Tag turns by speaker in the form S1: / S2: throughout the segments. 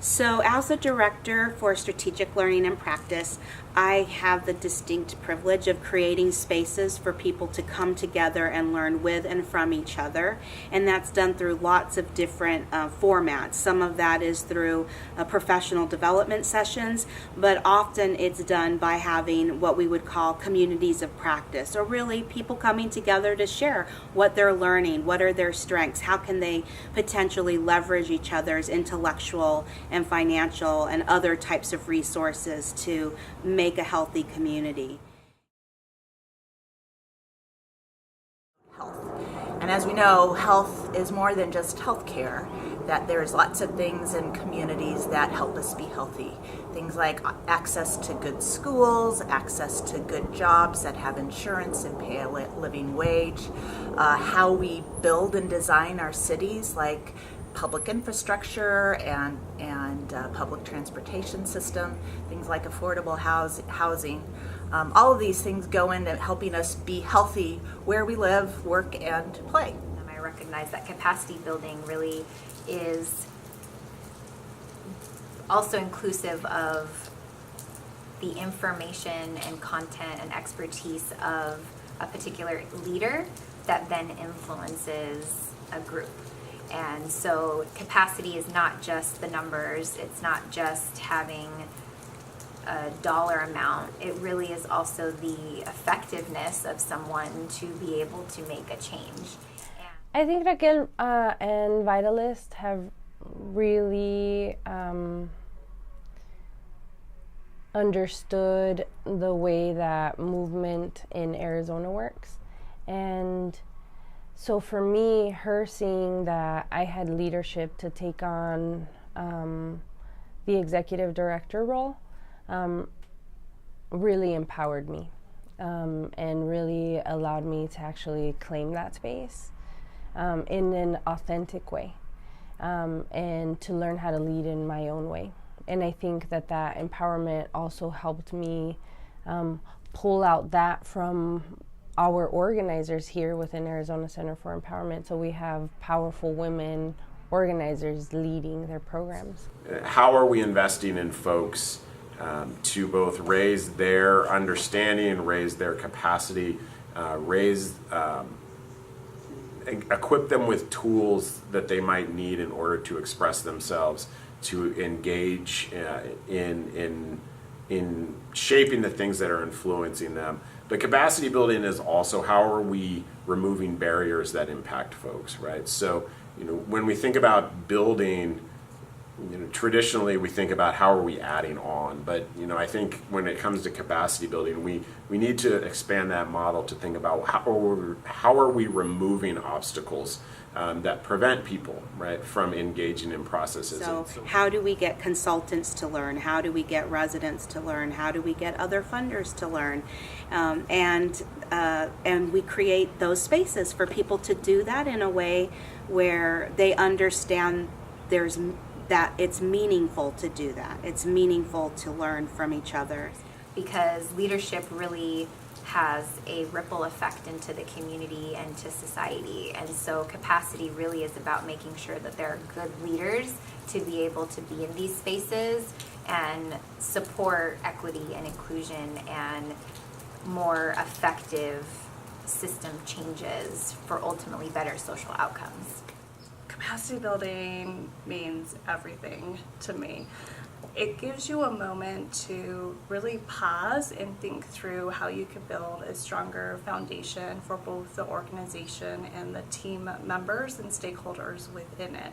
S1: So, as a director for strategic learning and practice, I have the distinct privilege of creating spaces for people to come together and learn with and from each other. And that's done through lots of different formats. Some of that is through professional development sessions, but often it's done by having what we would call communities of practice, or really people coming together to share what they're learning, what are their strengths, how can they potentially leverage each other's intellectual and financial and other types of resources to make a healthy community.
S2: Health. And as we know, health is more than just healthcare, that there's lots of things in communities that help us be healthy. Things like access to good schools, access to good jobs that have insurance and pay a living wage, how we build and design our cities, like public infrastructure and public transportation system, things like affordable housing. All of these things go into helping us be healthy where we live, work, and play.
S3: I recognize that capacity building really is also inclusive of the information and content and expertise of a particular leader that then influences a group. And so capacity is not just the numbers, it's not just having a dollar amount, it really is also the effectiveness of someone to be able to make a change.
S4: I think Raquel and Vitalist have really understood the way that movement in Arizona works. And so for me, her seeing that I had leadership to take on the executive director role really empowered me and really allowed me to actually claim that space in an authentic way and to learn how to lead in my own way. And I think that that empowerment also helped me pull out that from our organizers here within Arizona Center for Empowerment. So we have powerful women organizers leading their programs.
S5: How are we investing in folks to both raise their understanding, raise their capacity, equip them with tools that they might need in order to express themselves, to engage in shaping the things that are influencing them. But capacity building is also how are we removing barriers that impact folks, right? So, when we think about building, traditionally we think about how are we adding on, but I think when it comes to capacity building, we need to expand that model to think about how are we removing obstacles that prevent people, right, from engaging in processes.
S1: So how do we get consultants to learn? How do we get residents to learn? How do we get other funders to learn? And we create those spaces for people to do that in a way where they understand that it's meaningful to do that. It's meaningful to learn from each other.
S3: Because leadership really has a ripple effect into the community and to society. And so capacity really is about making sure that there are good leaders to be able to be in these spaces and support equity and inclusion and more effective system changes for ultimately better social outcomes.
S6: Capacity building means everything to me. It gives you a moment to really pause and think through how you could build a stronger foundation for both the organization and the team members and stakeholders within it.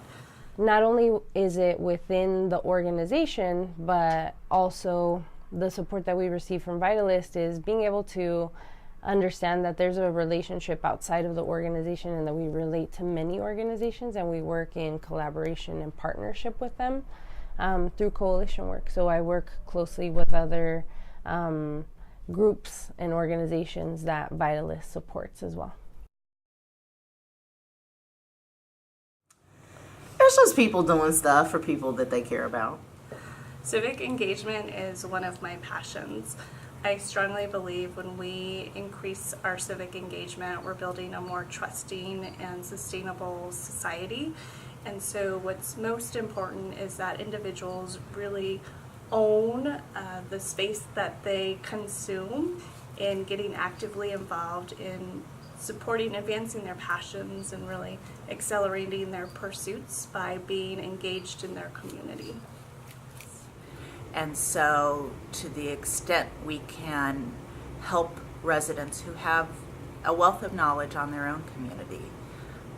S4: Not only is it within the organization, but also the support that we receive from Vitalist is being able to understand that there's a relationship outside of the organization and that we relate to many organizations and we work in collaboration and partnership with them through coalition work. So I work closely with other groups and organizations that Vitalist supports as well.
S7: There's just people doing stuff for people that they care about.
S6: Civic engagement is one of my passions. I strongly believe when we increase our civic engagement, we're building a more trusting and sustainable society. And so what's most important is that individuals really own the space that they consume in getting actively involved in supporting, advancing their passions, and really accelerating their pursuits by being engaged in their community.
S2: And so, to the extent we can help residents who have a wealth of knowledge on their own community,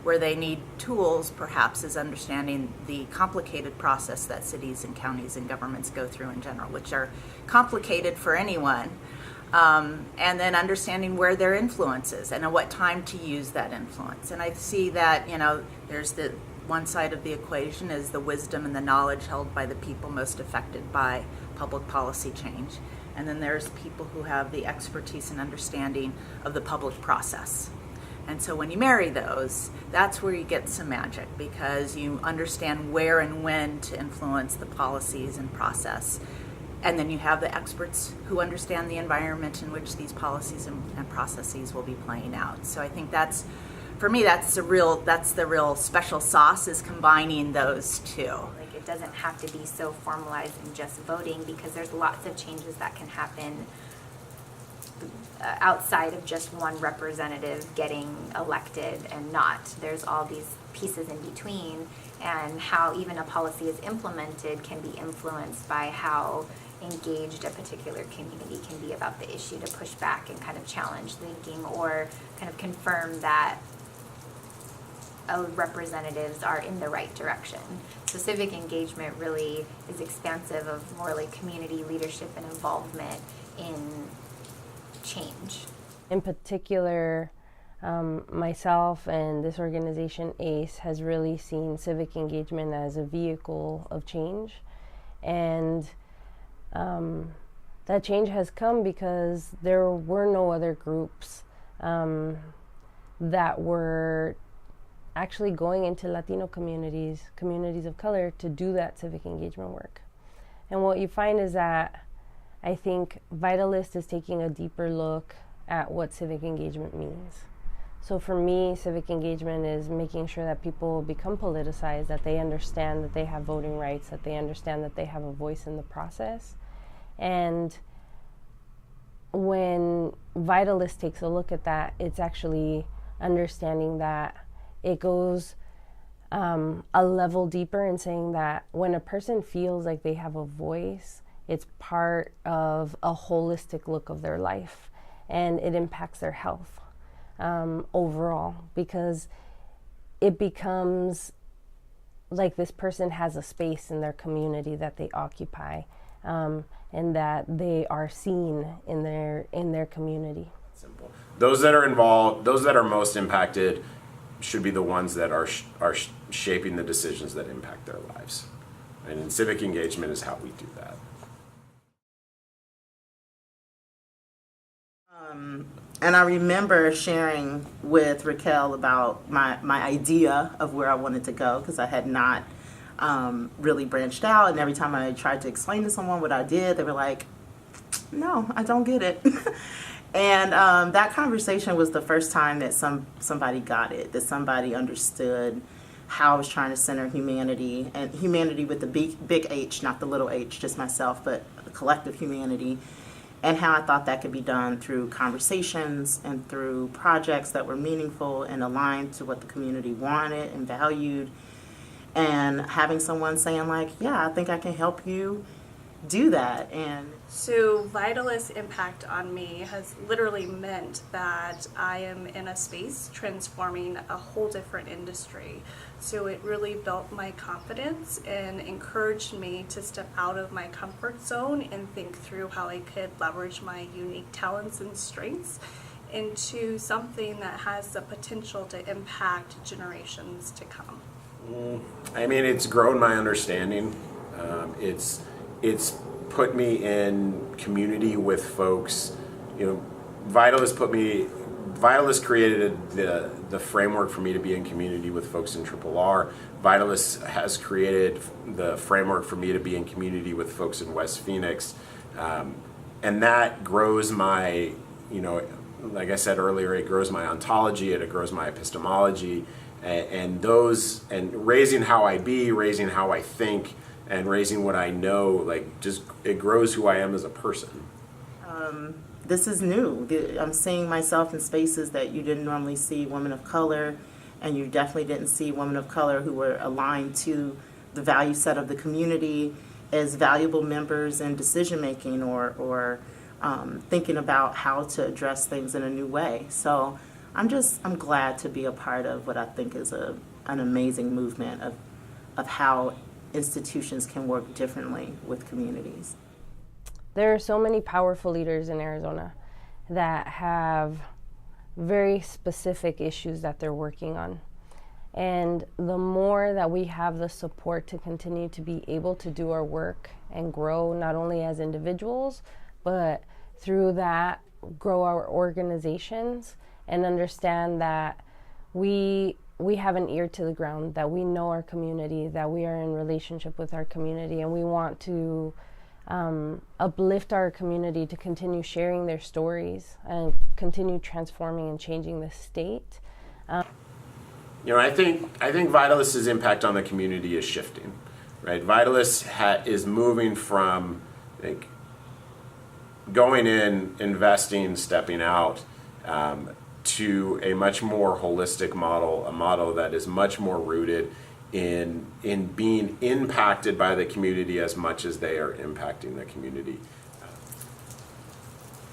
S2: where they need tools, perhaps, is understanding the complicated process that cities and counties and governments go through in general, which are complicated for anyone, and then understanding where their influence is and at what time to use that influence. And I see that, there's the one side of the equation is the wisdom and the knowledge held by the people most affected by public policy change. And then there's people who have the expertise and understanding of the public process. And so when you marry those, that's where you get some magic, because you understand where and when to influence the policies and process. And then you have the experts who understand the environment in which these policies and processes will be playing out. So I think that's, for me, that's the real special sauce, is combining those two.
S3: Like, it doesn't have to be so formalized in just voting, because there's lots of changes that can happen outside of just one representative getting elected and not. There's all these pieces in between, and how even a policy is implemented can be influenced by how engaged a particular community can be about the issue, to push back and kind of challenge thinking, or kind of confirm that representatives are in the right direction. So civic engagement really is expansive of more like community leadership and involvement in change.
S4: In particular, myself and this organization, ACE, has really seen civic engagement as a vehicle of change. And that change has come because there were no other groups that were actually going into Latino communities of color, to do that civic engagement work. And what you find is that I think Vitalist is taking a deeper look at what civic engagement means. So for me, civic engagement is making sure that people become politicized, that they understand that they have voting rights, that they understand that they have a voice in the process. And when Vitalist takes a look at that, it's actually understanding that it goes a level deeper in saying that when a person feels like they have a voice, it's part of a holistic look of their life, and it impacts their health overall, because it becomes like this person has a space in their community that they occupy, and that they are seen in their community.
S5: Simple. Those that are involved, those that are most impacted, should be the ones that are shaping the decisions that impact their lives. And civic engagement is how we do that.
S7: And I remember sharing with Raquel about my idea of where I wanted to go, because I had not really branched out. And every time I tried to explain to someone what I did, they were like, no, I don't get it. And that conversation was the first time that somebody got it, that somebody understood how I was trying to center humanity, and humanity with the big H, not the little h, just myself, but the collective humanity, and how I thought that could be done through conversations and through projects that were meaningful and aligned to what the community wanted and valued, and having someone saying like, yeah, I think I can help you do that. And
S6: so Vitalist's impact on me has literally meant that I am in a space transforming a whole different industry. So it really built my confidence and encouraged me to step out of my comfort zone and think through how I could leverage my unique talents and strengths into something that has the potential to impact generations to come.
S5: I mean, it's grown my understanding. It's put me in community with folks. Vitalist created the framework for me to be in community with folks in RRR. Vitalist has created the framework for me to be in community with folks in West Phoenix. And that grows my, like I said earlier, it grows my ontology, it grows my epistemology, and those, and raising how I be, raising how I think, and raising what I know, like, just, it grows who I am as a person.
S7: This is new. I'm seeing myself in spaces that you didn't normally see women of color, and you definitely didn't see women of color who were aligned to the value set of the community as valuable members in decision making or thinking about how to address things in a new way. So I'm glad to be a part of what I think is an amazing movement of how institutions can work differently with communities.
S4: There are so many powerful leaders in Arizona that have very specific issues that they're working on. And the more that we have the support to continue to be able to do our work and grow, not only as individuals, but through that, grow our organizations and understand that we have an ear to the ground, that we know our community, that we are in relationship with our community, and we want to uplift our community to continue sharing their stories and continue transforming and changing the state.
S5: You know, I think Vitalist's impact on the community is shifting, right? Vitalist is moving from, like, going in, investing, stepping out, to a much more holistic model, a model that is much more rooted in being impacted by the community as much as they are impacting the community.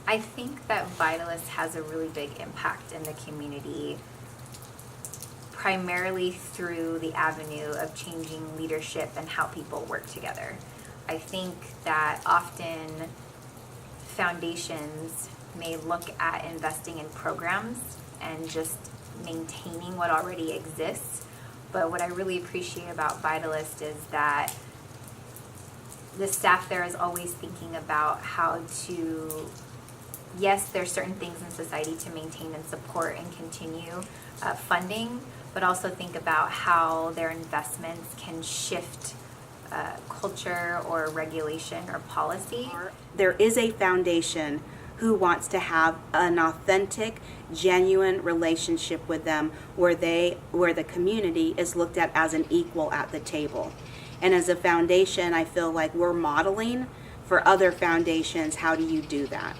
S3: I think that Vitalist has a really big impact in the community, primarily through the avenue of changing leadership and how people work together. I think that often foundations may look at investing in programs and just maintaining what already exists. But what I really appreciate about Vitalist is that the staff there is always thinking about how to, yes, there's certain things in society to maintain and support and continue funding, but also think about how their investments can shift culture or regulation or policy.
S1: There is a foundation who wants to have an authentic, genuine relationship with them where the community is looked at as an equal at the table. And as a foundation, I feel like we're modeling for other foundations, how do you do that?